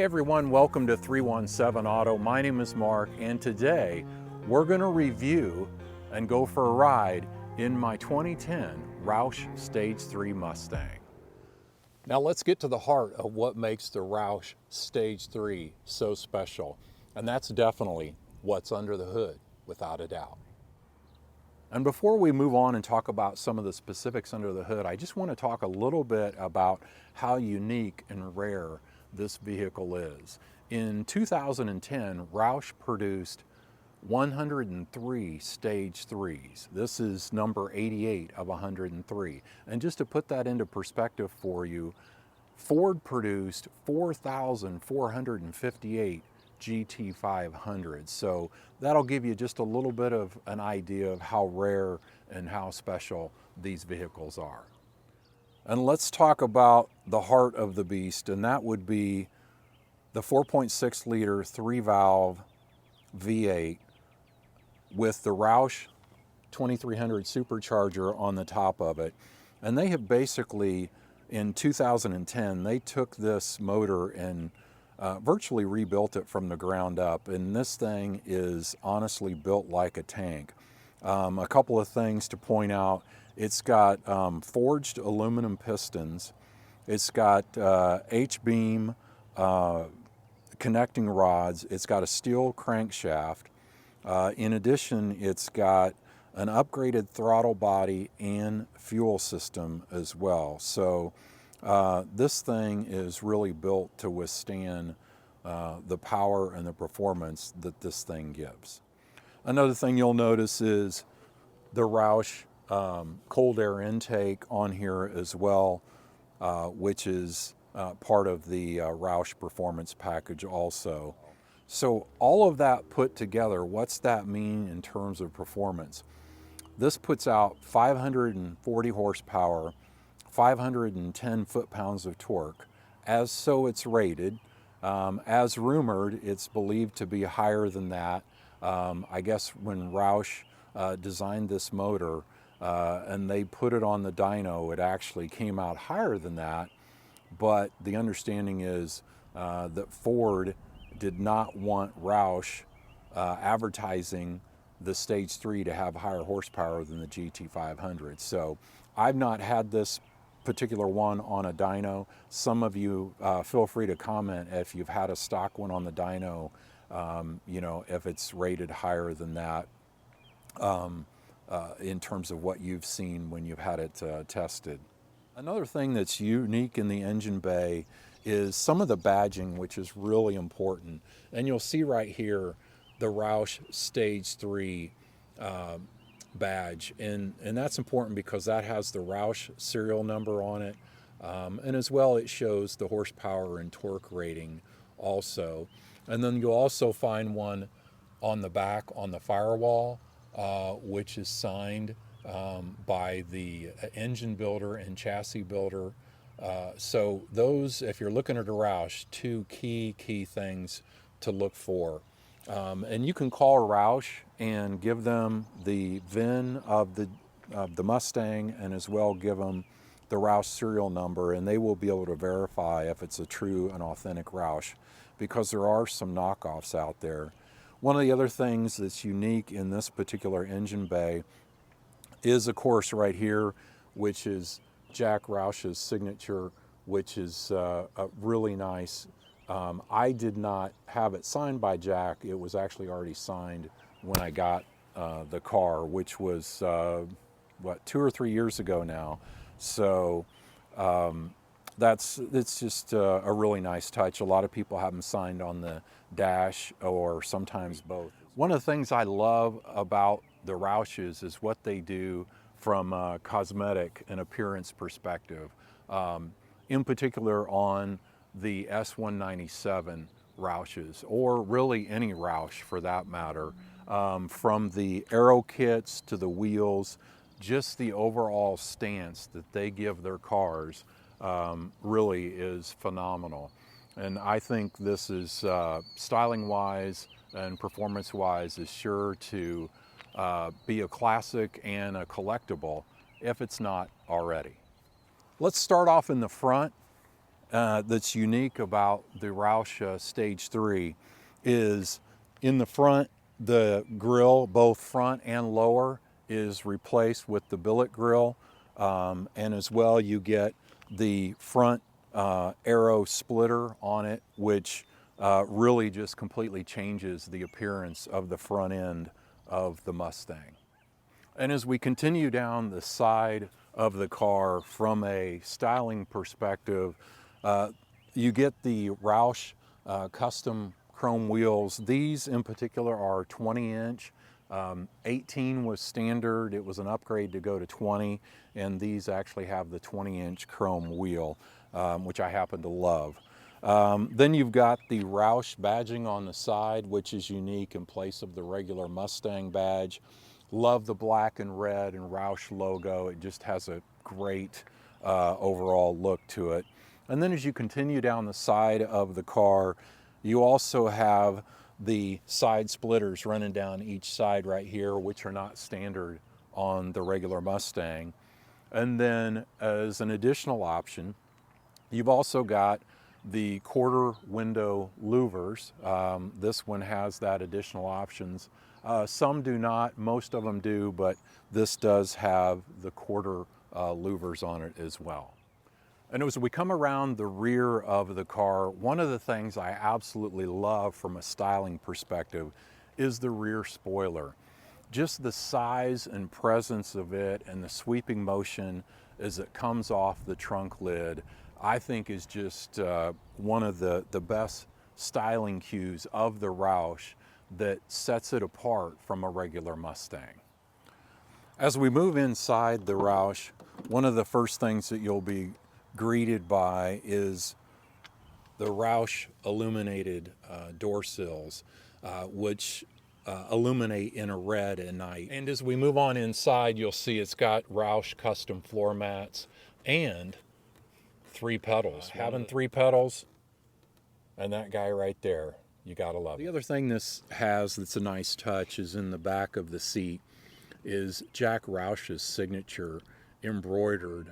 Hey everyone, welcome to 317 Auto. My name is Mark, and today we're going to review and go for a ride in my 2010 Roush Stage 3 Mustang. Now let's get to the heart of what makes the Roush Stage 3 so special, and that's definitely what's under the hood, without a doubt. And before we move on and talk about some of the specifics under the hood, I just want to talk a little bit about how unique and rare this vehicle is. In 2010, Roush produced 103 Stage 3s. This is number 88 of 103. And just to put that into perspective for you, Ford produced 4,458 GT500s. So that'll give you just a little bit of an idea of how rare and how special these vehicles are. And let's talk about the heart of the beast, and that would be the 4.6 liter 3-valve V8 with the Roush 2300 Supercharger on the top of it. And they have basically, in 2010, they took this motor and virtually rebuilt it from the ground up. And this thing is honestly built like a tank. A couple of things to point out. It's got forged aluminum pistons. It's got H-beam connecting rods. It's got a steel crankshaft. In addition, it's got an upgraded throttle body and fuel system as well. So this thing is really built to withstand the power and the performance that this thing gives. Another thing you'll notice is the Roush cold air intake on here as well, which is part of the Roush performance package also. So all of that put together, what's that mean in terms of performance? This puts out 540 horsepower, 510 foot-pounds of torque, as so it's rated. As rumored, it's believed to be higher than that. I guess when Roush designed this motor and they put it on the dyno, it actually came out higher than that. But the understanding is that Ford did not want Roush advertising the Stage 3 to have higher horsepower than the GT500. So I've not had this particular one on a dyno. Some of you feel free to comment if you've had a stock one on the dyno, you know, if it's rated higher than that in terms of what you've seen when you've had it tested. Another thing that's unique in the engine bay is some of the badging, which is really important. And you'll see right here the Roush Stage 3 badge. And that's important because that has the Roush serial number on it. And as well, it shows the horsepower and torque rating also. And then you'll also find one on the back on the firewall, which is signed by the engine builder and chassis builder. So those, if you're looking at a Roush, two key things to look for. And you can call Roush and give them the VIN of the Mustang, and as well give them the Roush serial number, and they will be able to verify if it's a true and authentic Roush, because there are some knockoffs out there. One of the other things that's unique in this particular engine bay is, of course, right here, which is Jack Roush's signature, which is really nice. I did not have it signed by Jack. It was actually already signed when I got the car, which was, what, 2 or 3 years ago now. So it's just a really nice touch. A lot of people have them signed on the dash or sometimes both. One of the things I love about the Roushes is what they do from a cosmetic and appearance perspective. In particular on the S197 Roushes, or really any Roush for that matter, from the aero kits to the wheels, just the overall stance that they give their cars really is phenomenal. And I think this is, styling wise and performance wise, is sure to be a classic and a collectible if it's not already. Let's start off in the front that's unique about the Roush Stage 3 is in the front, the grille, both front and lower, is replaced with the billet grille. And as well, you get the front arrow splitter on it, which really just completely changes the appearance of the front end of the Mustang. And as we continue down the side of the car from a styling perspective, you get the Roush custom chrome wheels. These in particular are 20-inch. 18 was standard. It was an upgrade to go to 20, and these actually have the 20-inch chrome wheel, which I happen to love. Then you've got the Roush badging on the side, which is unique in place of the regular Mustang badge. Love the black and red and Roush logo. It just has a great overall look to it. And then as you continue down the side of the car, you also have the side splitters running down each side right here, which are not standard on the regular Mustang. And then as an additional option, you've also got the quarter window louvers. This one has that additional options. Some do not, most of them do, but this does have the quarter louvers on it as well. And as we come around the rear of the car, one of the things I absolutely love from a styling perspective is the rear spoiler. Just the size and presence of it and the sweeping motion as it comes off the trunk lid, I think is just one of the best styling cues of the Roush that sets it apart from a regular Mustang. As we move inside the Roush, one of the first things that you'll be greeted by is the Roush illuminated door sills, which illuminate in a red at night. And as we move on inside, you'll see it's got Roush custom floor mats and 3 pedals. Having 3 pedals and that guy right there, you gotta love it. The other thing this has that's a nice touch is in the back of the seat is Jack Roush's signature embroidered.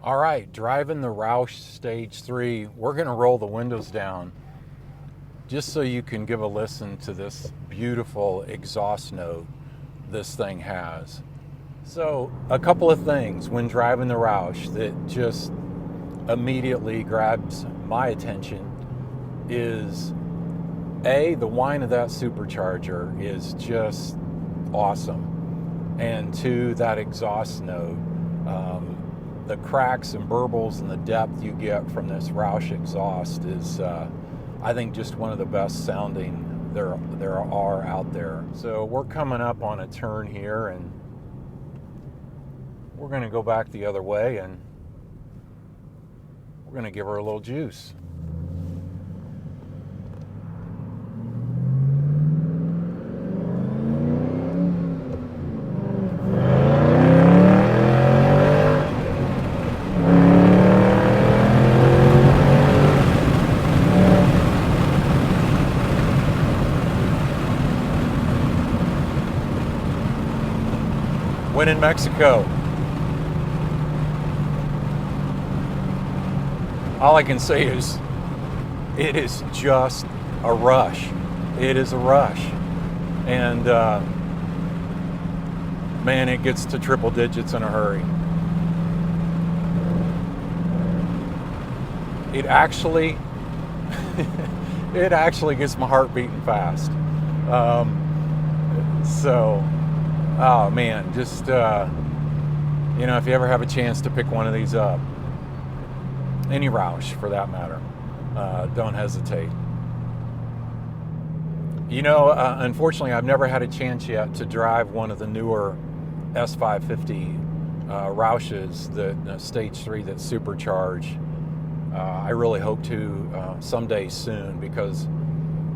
All right, driving the Roush Stage 3, we're gonna roll the windows down just so you can give a listen to this beautiful exhaust note this thing has. So a couple of things when driving the Roush that just immediately grabs my attention is A, the whine of that supercharger is just awesome. And 2, that exhaust note. The cracks and burbles and the depth you get from this Roush exhaust is, I think, just one of the best sounding there are out there. So we're coming up on a turn here, and we're going to go back the other way, and we're going to give her a little juice. When in Mexico, all I can say is it is just a rush. It is a rush. And man, it gets to triple digits in a hurry. It actually gets my heart beating fast. Oh man, just, if you ever have a chance to pick one of these up, any Roush for that matter. Don't hesitate. You know, unfortunately, I've never had a chance yet to drive one of the newer S550 Roushes, the Stage 3 that's supercharged. I really hope to someday soon, because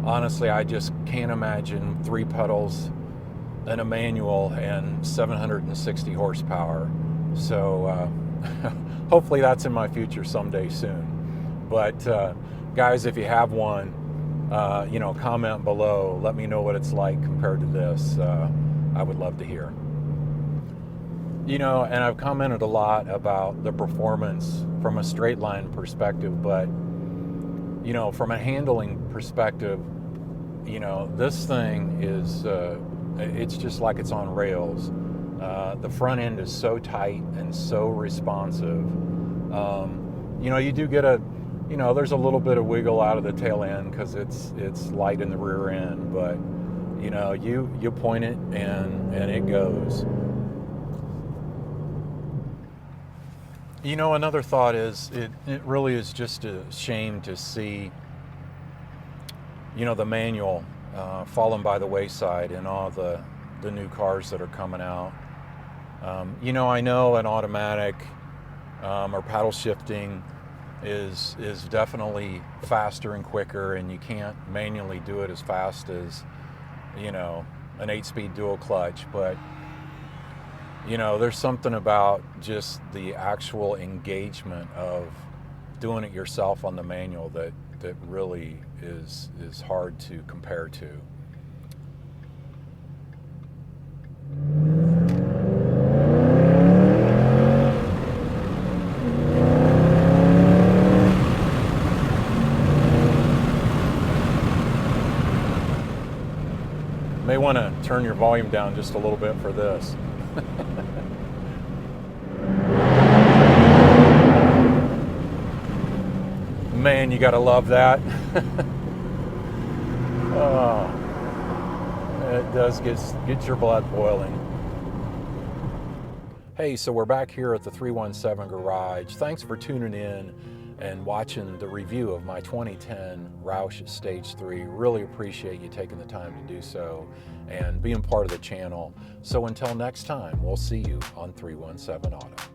honestly, I just can't imagine 3 pedals and a manual and 760 horsepower. So hopefully that's in my future someday soon. But guys, if you have one, you know, comment below. Let me know what it's like compared to this. I would love to hear. You know, and I've commented a lot about the performance from a straight line perspective, but, you know, from a handling perspective, you know, this thing is, it's just like it's on rails. The front end is so tight and so responsive. You know, you do get a, you know, there's a little bit of wiggle out of the tail end because it's light in the rear end, but, you know, you point it and it goes. You know, another thought is it really is just a shame to see, you know, the manual fallen by the wayside in all the new cars that are coming out. You know, I know an automatic or paddle shifting is definitely faster and quicker, and you can't manually do it as fast as, you know, an 8-speed dual clutch, but you know, there's something about just the actual engagement of doing it yourself on the manual that really is hard to compare to. May want to turn your volume down just a little bit for this. Man, you gotta love that. Oh, it does get your blood boiling. Hey, so we're back here at the 317 garage. Thanks for tuning in and watching the review of my 2010 Roush Stage 3. Really appreciate you taking the time to do so and being part of the channel. So until next time, we'll see you on 317 Auto.